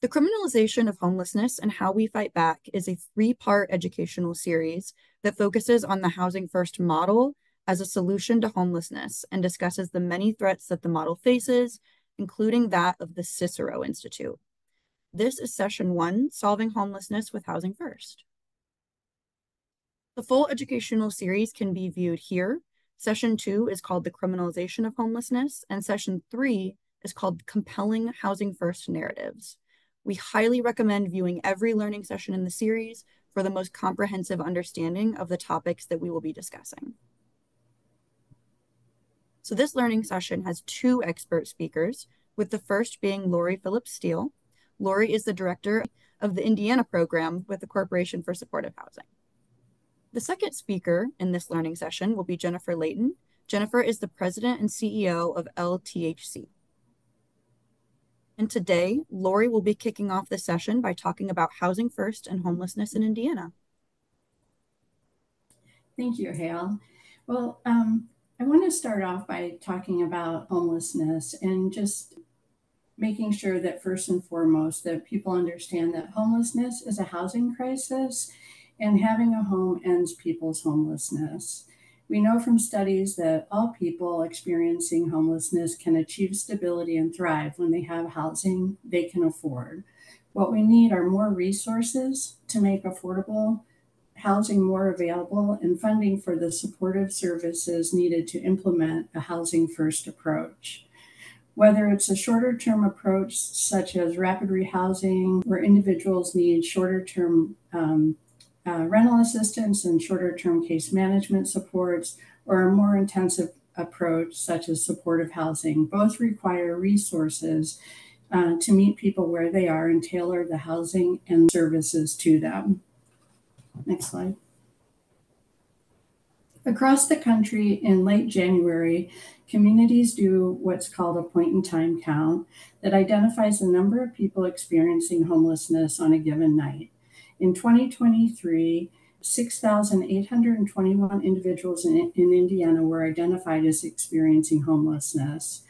The Criminalization of Homelessness and How We Fight Back is a three-part educational series that focuses on the Housing First model as a solution to homelessness and discusses the many threats that the model faces, including that of the Cicero Institute. This is session 1, Solving Homelessness with Housing First. The full educational series can be viewed here. Session 2 is called The Criminalization of Homelessness, and session 3 is called Compelling Housing First Narratives. We highly recommend viewing every learning session in the series for the most comprehensive understanding of the topics that we will be discussing. So this learning session has 2 expert speakers, with the first being Lori Phillips Steele. Lori is the director of the Indiana program with the Corporation for Supportive Housing. The second speaker in this learning session will be Jennifer Layton. Jennifer is the president and CEO of LTHC. And today, Lori will be kicking off the session by talking about Housing First and homelessness in Indiana. Thank you, Hale. Well, I want to start off by talking about homelessness and just making sure that first and foremost that people understand that homelessness is a housing crisis and having a home ends people's homelessness. We know from studies that all people experiencing homelessness can achieve stability and thrive when they have housing they can afford. What we need are more resources to make affordable housing more available and funding for the supportive services needed to implement a housing first approach. Whether it's a shorter term approach such as rapid rehousing, where individuals need shorter term rental assistance and shorter term case management supports, or a more intensive approach such as supportive housing, both require resources to meet people where they are and tailor the housing and services to them. Next slide. Across the country in late January, communities do what's called a point-in-time count that identifies the number of people experiencing homelessness on a given night. In 2023, 6,821 individuals in Indiana were identified as experiencing homelessness.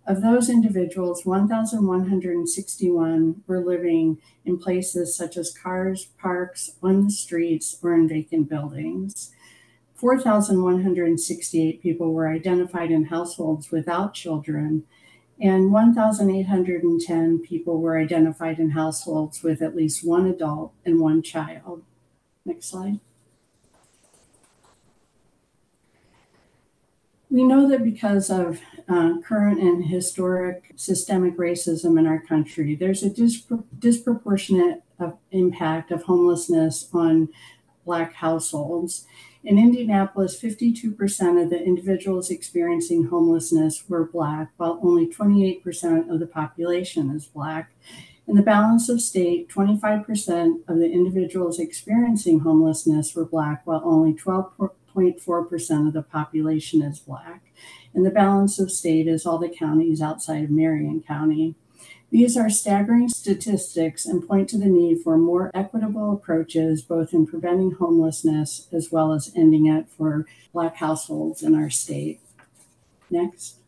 Of those individuals, 1,161 were living in places such as cars, parks, on the streets, or in vacant buildings. 4,168 people were identified in households without children, and 1,810 people were identified in households with at least one adult and one child. Next slide. We know that because of current and historic systemic racism in our country, there's a disproportionate impact of homelessness on Black households. In Indianapolis, 52% of the individuals experiencing homelessness were Black, while only 28% of the population is Black. In the balance of state, 25% of the individuals experiencing homelessness were Black, while only 12.4% of the population is Black. And the balance of state is all the counties outside of Marion County. These are staggering statistics and point to the need for more equitable approaches, both in preventing homelessness as well as ending it for Black households in our state. Next.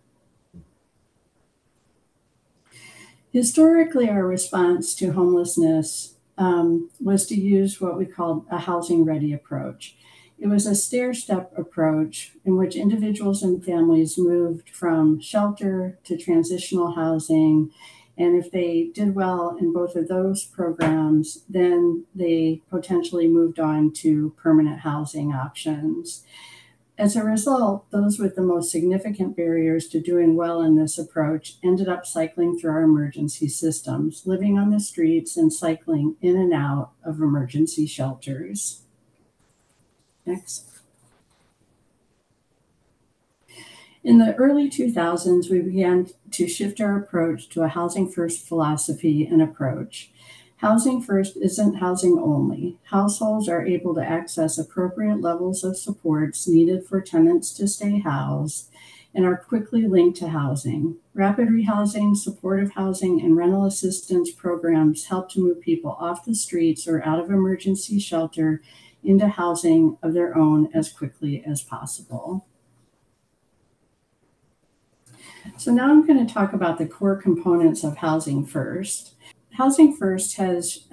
Historically, our response to homelessness was to use what we called a housing ready approach. It was a stair-step approach in which individuals and families moved from shelter to transitional housing. And if they did well in both of those programs, then they potentially moved on to permanent housing options. As a result, those with the most significant barriers to doing well in this approach ended up cycling through our emergency systems, living on the streets and cycling in and out of emergency shelters. Next. In the early 2000s, we began to shift our approach to a housing first philosophy and approach. Housing first isn't housing only. Households are able to access appropriate levels of supports needed for tenants to stay housed and are quickly linked to housing. Rapid rehousing, supportive housing, and rental assistance programs help to move people off the streets or out of emergency shelter into housing of their own as quickly as possible. So now I'm going to talk about the core components of Housing First. Housing First has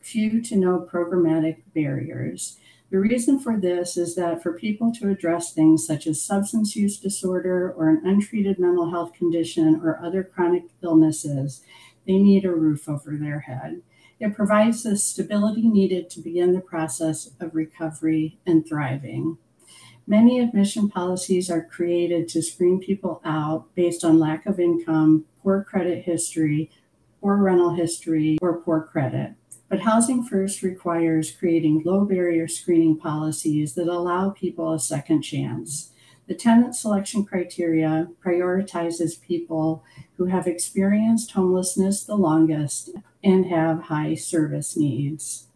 few to no programmatic barriers. The reason for this is that for people to address things such as substance use disorder or an untreated mental health condition or other chronic illnesses, they need a roof over their head. It provides the stability needed to begin the process of recovery and thriving. Many admission policies are created to screen people out based on lack of income, poor credit history, poor rental history, or poor credit. But Housing First requires creating low barrier screening policies that allow people a second chance. The tenant selection criteria prioritizes people who have experienced homelessness the longest and have high service needs.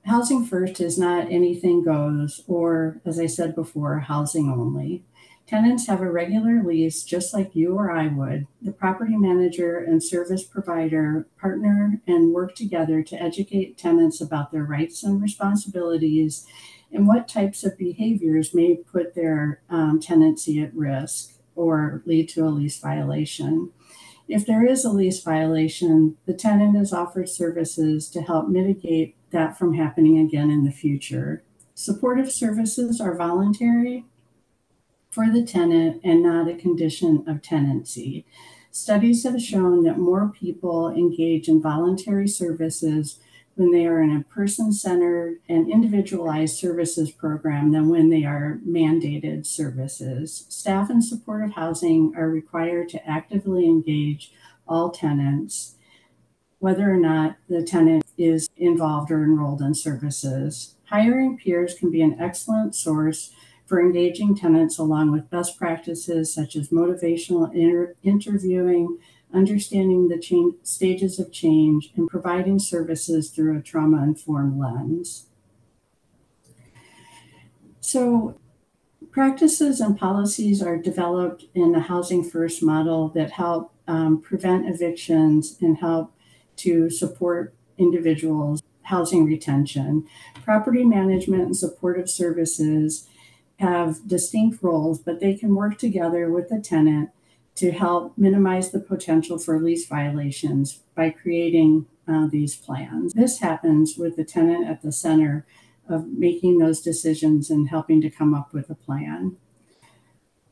Housing First is not anything goes, or as I said before, housing only. Tenants have a regular lease just like you or I would. The property manager and service provider partner and work together to educate tenants about their rights and responsibilities and what types of behaviors may put their tenancy at risk or lead to a lease violation. If there is a lease violation, the tenant is offered services to help mitigate that from happening again in the future. Supportive services are voluntary for the tenant and not a condition of tenancy. Studies have shown that more people engage in voluntary services when they are in a person-centered and individualized services program than when they are mandated services. Staff in supportive housing are required to actively engage all tenants, whether or not the tenant is involved or enrolled in services. Hiring peers can be an excellent source for engaging tenants along with best practices such as motivational interviewing, understanding the stages of change, and providing services through a trauma-informed lens. So practices and policies are developed in the Housing First model that help prevent evictions and help to support individuals' housing retention. Property management and supportive services have distinct roles, but they can work together with the tenant to help minimize the potential for lease violations by creating these plans. This happens with the tenant at the center of making those decisions and helping to come up with a plan.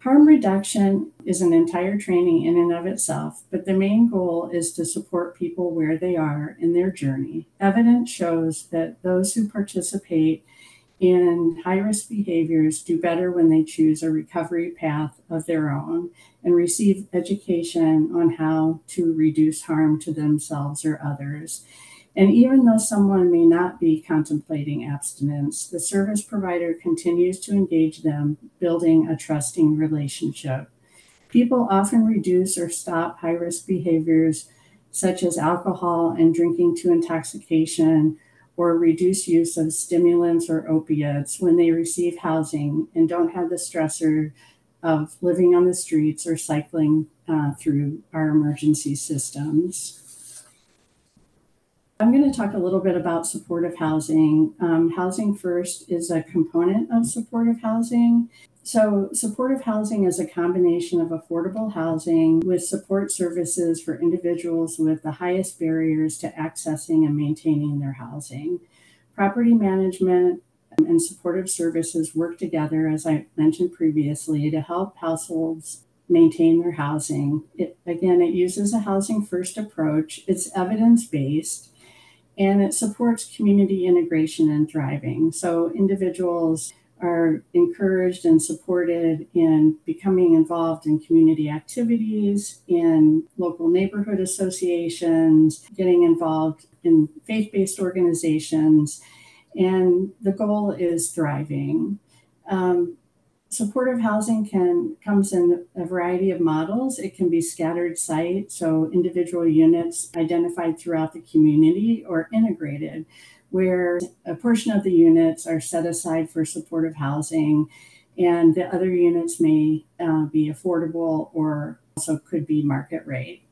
Harm reduction is an entire training in and of itself, but the main goal is to support people where they are in their journey. Evidence shows that those who participate in high-risk behaviors do better when they choose a recovery path of their own and receive education on how to reduce harm to themselves or others. And even though someone may not be contemplating abstinence, the service provider continues to engage them, building a trusting relationship. People often reduce or stop high-risk behaviors such as alcohol and drinking to intoxication or reduce use of stimulants or opiates when they receive housing and don't have the stressor of living on the streets or cycling through our emergency systems. I'm going to talk a little bit about supportive housing. Housing First is a component of supportive housing. So supportive housing is a combination of affordable housing with support services for individuals with the highest barriers to accessing and maintaining their housing. Property management and supportive services work together, as I mentioned previously, to help households maintain their housing. It uses a Housing First approach. It's evidence-based. And it supports community integration and thriving. So individuals are encouraged and supported in becoming involved in community activities, in local neighborhood associations, getting involved in faith-based organizations, and the goal is thriving. Supportive housing comes in a variety of models. It can be scattered site, so individual units identified throughout the community, or integrated, where a portion of the units are set aside for supportive housing and the other units may be affordable or also could be market rate.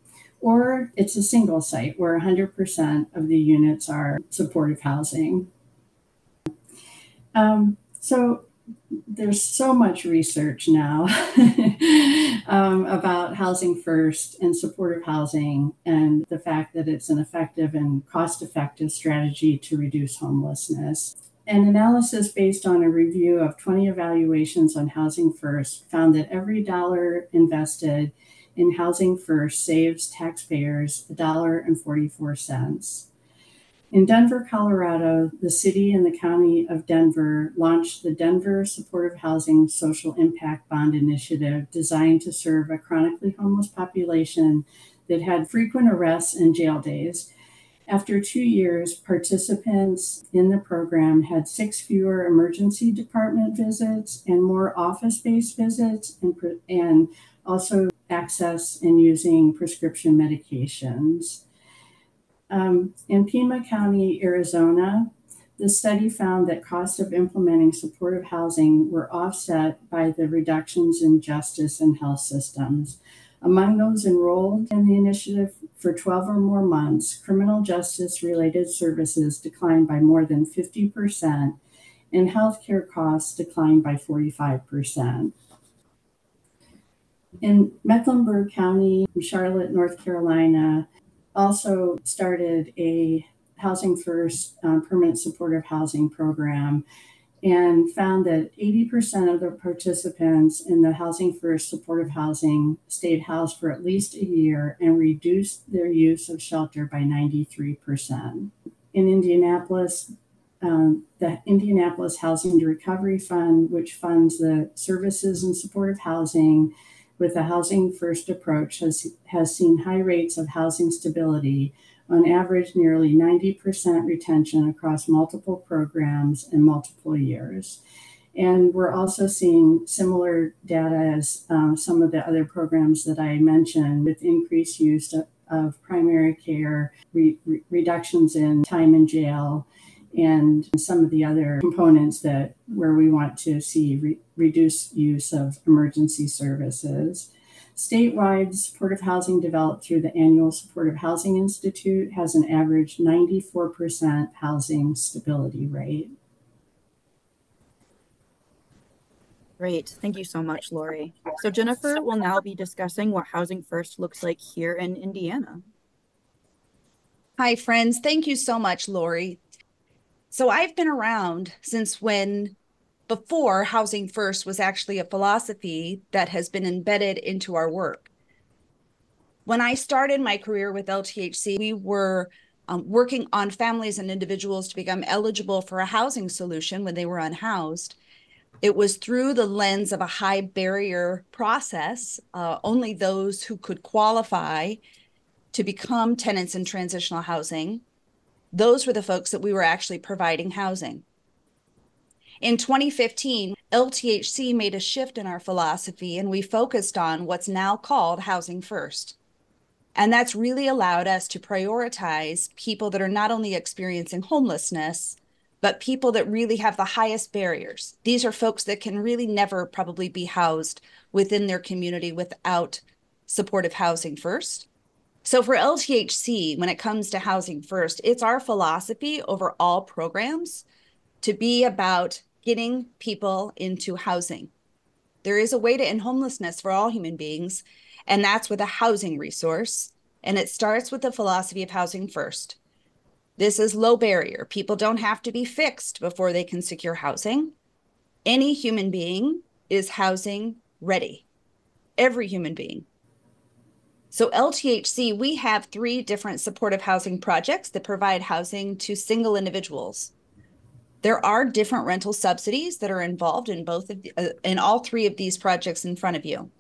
Or it's a single site where 100% of the units are supportive housing. So there's so much research now about housing first and supportive housing, and the fact that it's an effective and cost effective strategy to reduce homelessness. An analysis based on a review of 20 evaluations on Housing First found that every dollar invested in Housing First saves taxpayers $1.44. In Denver, Colorado, the city and the county of Denver launched the Denver Supportive Housing Social Impact Bond Initiative, designed to serve a chronically homeless population that had frequent arrests and jail days. After 2 years, participants in the program had 6 fewer emergency department visits and more office based visits, and also access and using prescription medications. In Pima County, Arizona, the study found that costs of implementing supportive housing were offset by the reductions in justice and health systems. Among those enrolled in the initiative for 12 or more months, criminal justice related services declined by more than 50%, and healthcare costs declined by 45%. In Mecklenburg County, Charlotte, North Carolina, also started a Housing First permanent supportive housing program, and found that 80% of the participants in the Housing First supportive housing stayed housed for at least a year and reduced their use of shelter by 93%. In Indianapolis, the Indianapolis Housing to Recovery Fund, which funds the services and supportive housing with the Housing First approach, has seen high rates of housing stability, on average nearly 90% retention across multiple programs and multiple years. And we're also seeing similar data as some of the other programs that I mentioned, with increased use of primary care, reductions in time in jail, and some of the other components that where we want to see reduced use of emergency services. Statewide supportive housing developed through the annual Supportive Housing Institute has an average 94% housing stability rate. Great. Thank you so much, Lori. So Jennifer will now be discussing what Housing First looks like here in Indiana. Hi, friends. Thank you so much, Lori. So I've been around since before Housing First was actually a philosophy that has been embedded into our work. When I started my career with LTHC, we were working on families and individuals to become eligible for a housing solution when they were unhoused. It was through the lens of a high barrier process. Only those who could qualify to become tenants in transitional housing, those were the folks that we were actually providing housing. In 2015, LTHC made a shift in our philosophy, and we focused on what's now called Housing First. And that's really allowed us to prioritize people that are not only experiencing homelessness, but people that really have the highest barriers. These are folks that can really never probably be housed within their community without supportive housing first. So for LTHC, when it comes to Housing First, it's our philosophy over all programs to be about getting people into housing. There is a way to end homelessness for all human beings, and that's with a housing resource. And it starts with the philosophy of Housing First. This is low barrier. People don't have to be fixed before they can secure housing. Any human being is housing ready. Every human being. So LTHC, we have 3 different supportive housing projects that provide housing to single individuals. There are different rental subsidies that are involved in in all 3 of these projects in front of you.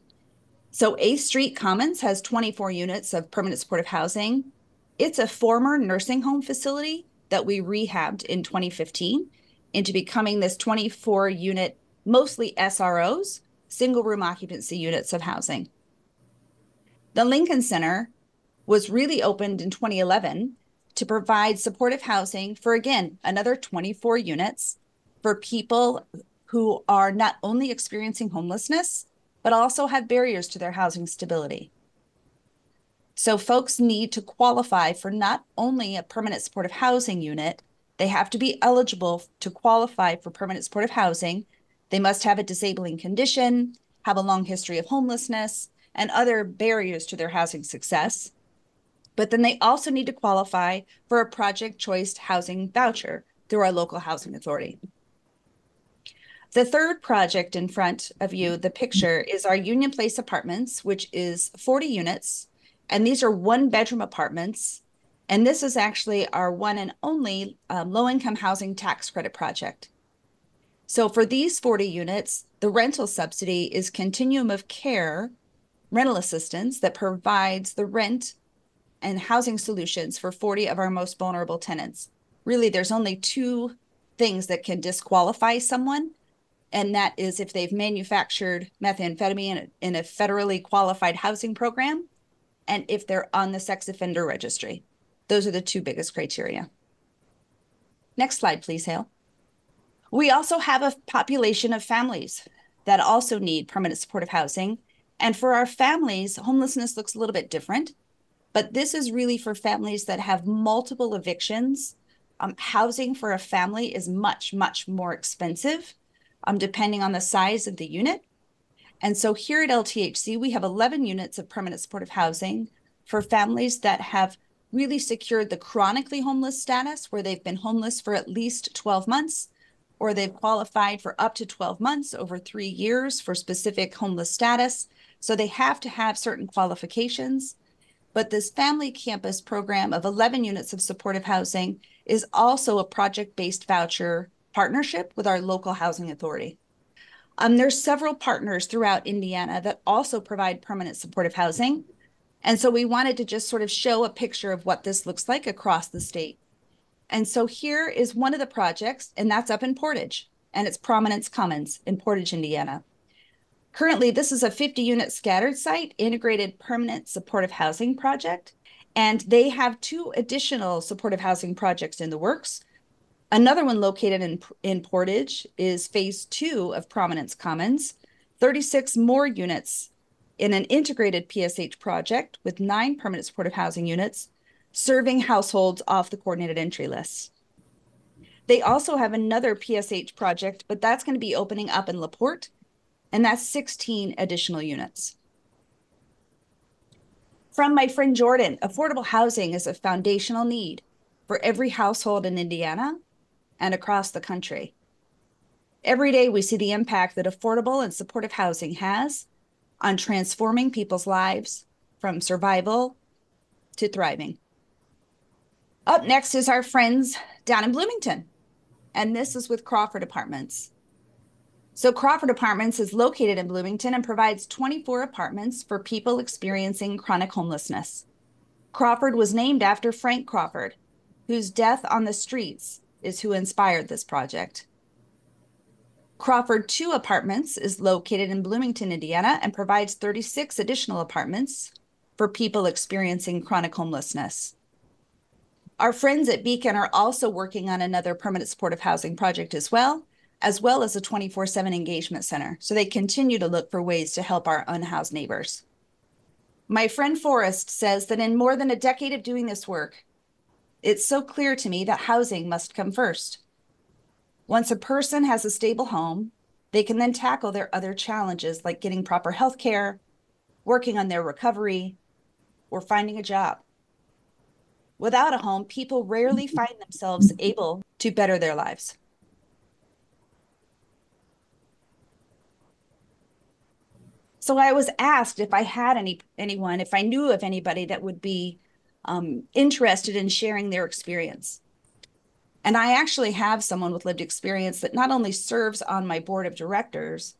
So 8th Street Commons has 24 units of permanent supportive housing. It's a former nursing home facility that we rehabbed in 2015 into becoming this 24-unit, mostly SROs, single room occupancy units of housing. The Lincoln Center was really opened in 2011 to provide supportive housing for, again, another 24 units for people who are not only experiencing homelessness, but also have barriers to their housing stability. So folks need to qualify for not only a permanent supportive housing unit, they have to be eligible to qualify for permanent supportive housing They must have a disabling condition, have a long history of homelessness, and other barriers to their housing success. But then they also need to qualify for a project choice housing voucher through our local housing authority. The third project in front of you, the picture, is our Union Place Apartments, which is 40 units. And these are one-bedroom apartments. And this is actually our one and only low-income housing tax credit project. So for these 40 units, the rental subsidy is continuum of care rental assistance that provides the rent and housing solutions for 40 of our most vulnerable tenants. Really, there's only two things that can disqualify someone, and that is if they've manufactured methamphetamine in a federally qualified housing program, and if they're on the sex offender registry. Those are the two biggest criteria. Next slide, please, Hale. We also have a population of families that also need permanent supportive housing. And for our families, homelessness looks a little bit different, but this is really for families that have multiple evictions. Housing for a family is much, much more expensive, depending on the size of the unit. And so here at LTHC, we have 11 units of permanent supportive housing for families that have really secured the chronically homeless status, where they've been homeless for at least 12 months, or they've qualified for up to 12 months over 3 years for specific homeless status. So they have to have certain qualifications. But this family campus program of 11 units of supportive housing is also a project-based voucher partnership with our local housing authority. There's several partners throughout Indiana that also provide permanent supportive housing. And so we wanted to just sort of show a picture of what this looks like across the state. And so here is one of the projects, and that's up in Portage, and it's Prominence Commons in Portage, Indiana. Currently, this is a 50-unit scattered site integrated permanent supportive housing project, and they have 2 additional supportive housing projects in the works. Another one located in Portage is phase 2 of Prominence Commons, 36 more units in an integrated PSH project with 9 permanent supportive housing units, serving households off the coordinated entry list. They also have another PSH project, but that's going to be opening up in LaPorte, and that's 16 additional units. From my friend Jordan, affordable housing is a foundational need for every household in Indiana and across the country. Every day we see the impact that affordable and supportive housing has on transforming people's lives from survival to thriving. Up next is our friends down in Bloomington, and this is with Crawford Apartments. So Crawford Apartments is located in Bloomington and provides 24 apartments for people experiencing chronic homelessness. Crawford was named after Frank Crawford, whose death on the streets is who inspired this project. Crawford 2 Apartments is located in Bloomington, Indiana, and provides 36 additional apartments for people experiencing chronic homelessness. Our friends at Beacon are also working on another permanent supportive housing project as well as a 24/7 engagement center. So they continue to look for ways to help our unhoused neighbors. My friend Forrest says that in more than a decade of doing this work, it's so clear to me that housing must come first. Once a person has a stable home, they can then tackle their other challenges like getting proper health care, working on their recovery, or finding a job. Without a home, people rarely find themselves able to better their lives. So I was asked if I had anyone, if I knew of anybody that would be interested in sharing their experience. And I actually have someone with lived experience that not only serves on my board of directors,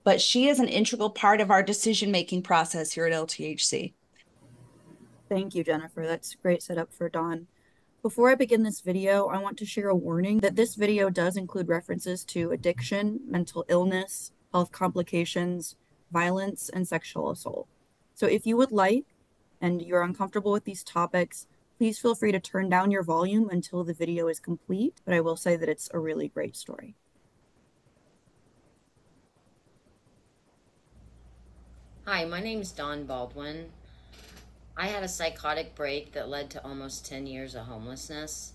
but she is an integral part of our decision-making process here at LTHC. Thank you, Jennifer. That's a great setup for Dawn. Before I begin this video, I want to share a warning that this video does include references to addiction, mental illness, health complications, violence, and sexual assault. So if you would like, and you're uncomfortable with these topics, please feel free to turn down your volume until the video is complete, but I will say that it's a really great story. Hi, my name is Dawn Baldwin. I had a psychotic break that led to almost 10 years of homelessness.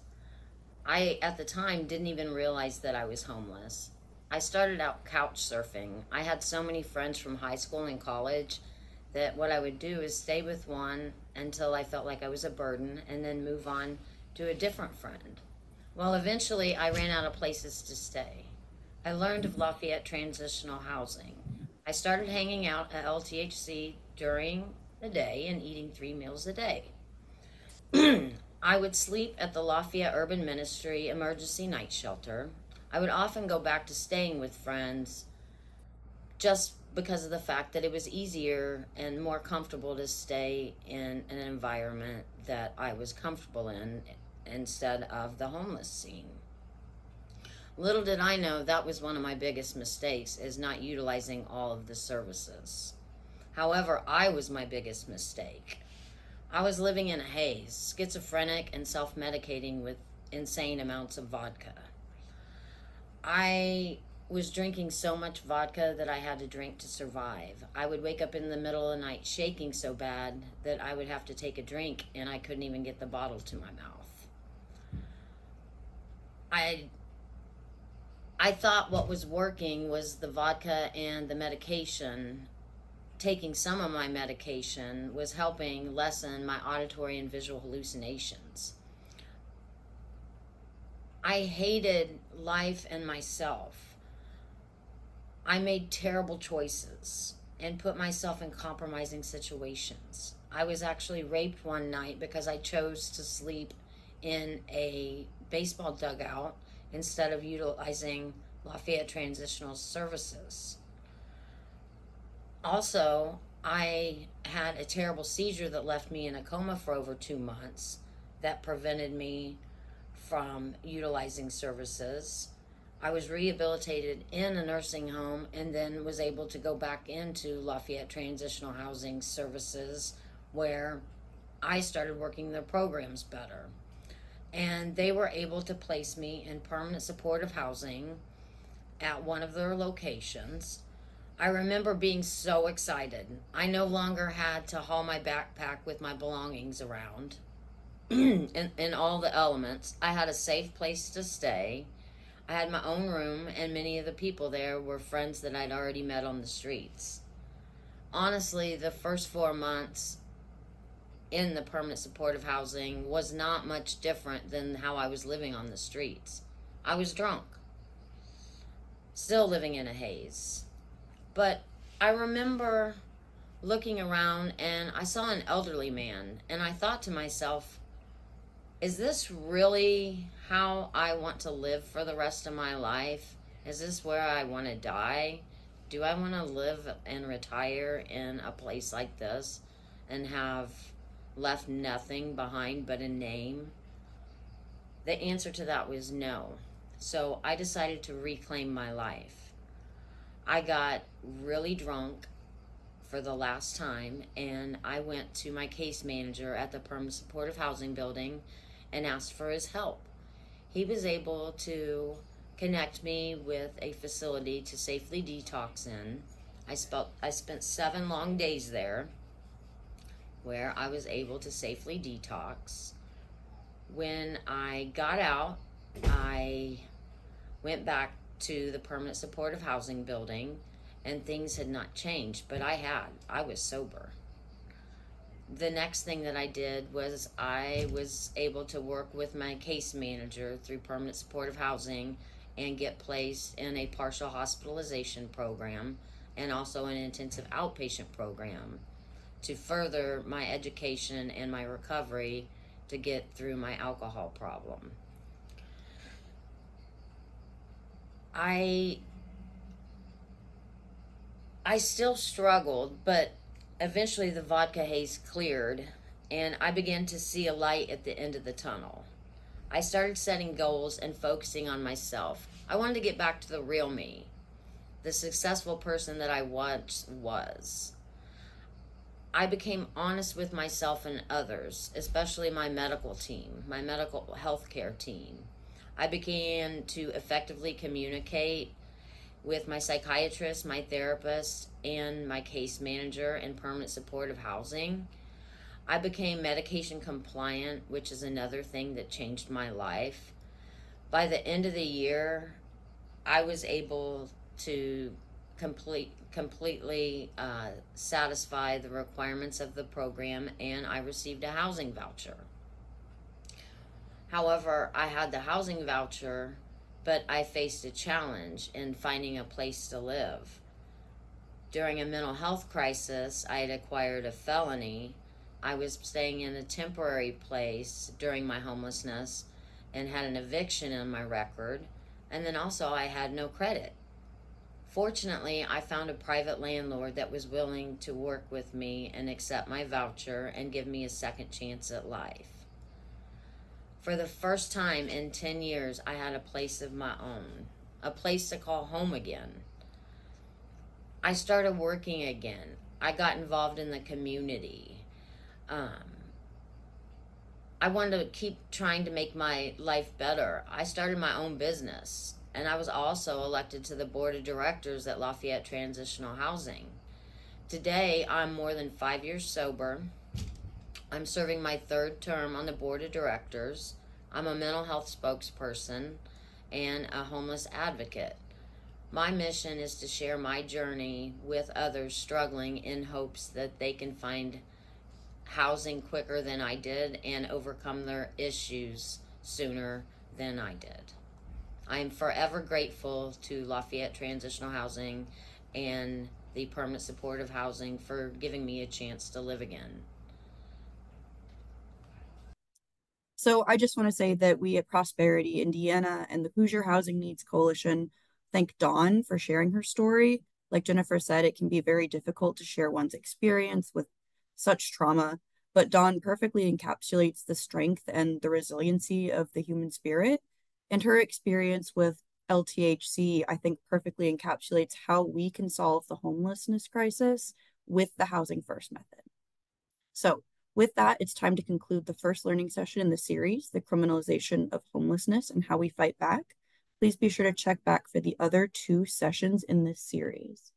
I, at the time, didn't even realize that I was homeless. I started out couch surfing. I had so many friends from high school and college that what I would do is stay with one until I felt like I was a burden and then move on to a different friend. Well, eventually I ran out of places to stay. I learned of Lafayette Transitional Housing. I started hanging out at LTHC during the day and eating 3 meals a day. I would sleep at the Lafayette Urban Ministry Emergency Night Shelter. I would often go back to staying with friends just because of the fact that it was easier and more comfortable to stay in an environment that I was comfortable in instead of the homeless scene. Little did I know that was one of my biggest mistakes, is not utilizing all of the services. However, I was my biggest mistake. I was living in a haze, schizophrenic and self-medicating with insane amounts of vodka. I was drinking so much vodka that I had to drink to survive. I would wake up in the middle of the night shaking so bad that I would have to take a drink and I couldn't even get the bottle to my mouth. I thought what was working was the vodka and the medication. Taking some of my medication was helping lessen my auditory and visual hallucinations. I hated life and myself. I made terrible choices and put myself in compromising situations. I was actually raped one night because I chose to sleep in a baseball dugout instead of utilizing Lafayette Transitional Services. Also, I had a terrible seizure that left me in a coma for over 2 months that prevented me from utilizing services. I was rehabilitated in a nursing home and then was able to go back into Lafayette Transitional Housing Services, where I started working their programs better. And they were able to place me in permanent supportive housing at one of their locations. I remember being so excited. I no longer had to haul my backpack with my belongings around in all the elements. I had a safe place to stay. I had my own room, and many of the people there were friends that I'd already met on the streets. Honestly, the first 4 months in the permanent supportive housing was not much different than how I was living on the streets. I was drunk, still living in a haze. But I remember looking around and I saw an elderly man, and I thought to myself, is this really how I want to live for the rest of my life? Is this where I want to die? Do I want to live and retire in a place like this and have left nothing behind but a name? The answer to that was no. So I decided to reclaim my life. I got really drunk for the last time, and I went to my case manager at the permanent supportive housing building and asked for his help. He was able to connect me with a facility to safely detox in. I spent 7 long days there where I was able to safely detox. When I got out, I went back to the permanent supportive housing building, and things had not changed, but I was sober. The next thing that I did was I was able to work with my case manager through permanent supportive housing and get placed in a partial hospitalization program and also an intensive outpatient program to further my education and my recovery to get through my alcohol problem. I still struggled, but eventually the vodka haze cleared and I began to see a light at the end of the tunnel. I started setting goals and focusing on myself. I wanted to get back to the real me, the successful person that I once was. I became honest with myself and others, especially my medical team, my medical healthcare team. I began to effectively communicate with my psychiatrist, my therapist, and my case manager in permanent supportive housing. I became medication compliant, which is another thing that changed my life. By the end of the year, I was able to completely satisfy the requirements of the program, and I received a housing voucher. However, I had the housing voucher, but I faced a challenge in finding a place to live. During a mental health crisis, I had acquired a felony. I was staying in a temporary place during my homelessness and had an eviction in my record. And then also, I had no credit. Fortunately, I found a private landlord that was willing to work with me and accept my voucher and give me a second chance at life. For the first time in 10 years, I had a place of my own, a place to call home again. I started working again. I got involved in the community. Um, I wanted to keep trying to make my life better. I started my own business, and I was also elected to the board of directors at Lafayette Transitional Housing. Today, I'm more than 5 years sober. I'm serving my third term on the board of directors. I'm a mental health spokesperson and a homeless advocate. My mission is to share my journey with others struggling in hopes that they can find housing quicker than I did and overcome their issues sooner than I did. I am forever grateful to Lafayette Transitional Housing and the Permanent Supportive Housing for giving me a chance to live again. So I just want to say that we at Prosperity Indiana and the Hoosier Housing Needs Coalition thank Dawn for sharing her story. Like Jennifer said, it can be very difficult to share one's experience with such trauma, but Dawn perfectly encapsulates the strength and the resiliency of the human spirit. And her experience with LTHC, I think, perfectly encapsulates how we can solve the homelessness crisis with the Housing First method. So with that, it's time to conclude the first learning session in the series, The Criminalization of Homelessness and How We Fight Back. Please be sure to check back for the other 2 sessions in this series.